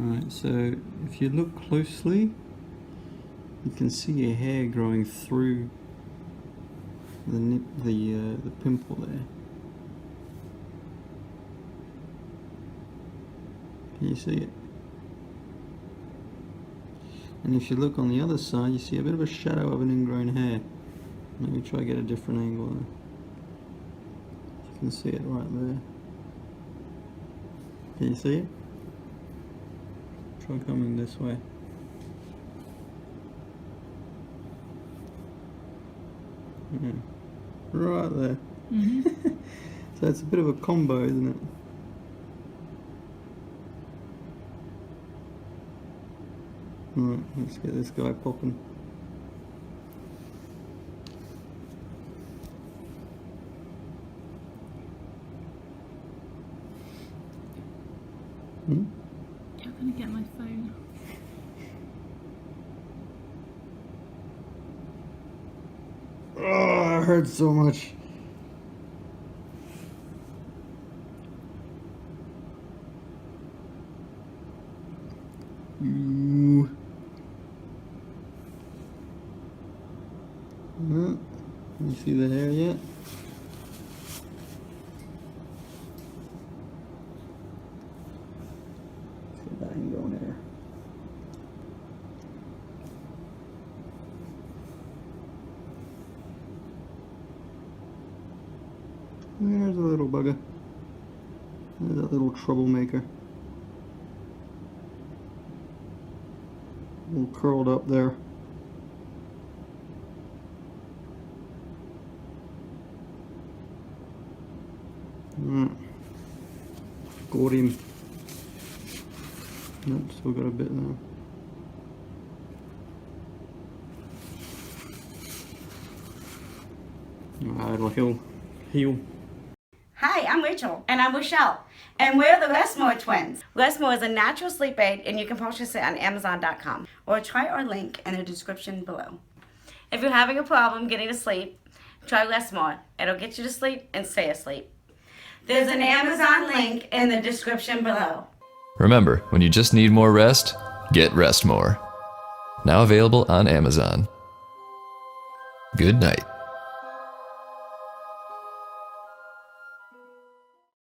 Alright, so if you look closely, you can see a hair growing through the pimple there. Can you see it? And if you look on the other side, you see a bit of a shadow of an ingrown hair. Maybe try to get a different angle there. You can see it right there. Can you see it? Try coming this way. Yeah. Right there. Mm-hmm. So it's a bit of a combo, isn't it? Right, let's get this guy popping. I'm gonna get my phone. Oh, it hurts so much. Ooh. You see the hair yet? Let's get that ingrown hair. There's a little bugger. There's a little troublemaker. All curled up there. Got him. Nope, still got a bit there. Alright, it'll heal. Hi, I'm Rachel. And I'm Rochelle. And we're the Restmore twins. Restmore is a natural sleep aid, and you can purchase it on Amazon.com or try our link in the description below. If you're having a problem getting to sleep, try Restmore. It'll get you to sleep and stay asleep. There's an Amazon link in the description below. Remember, when you just need more rest, get Rest More. Now available on Amazon. Good night.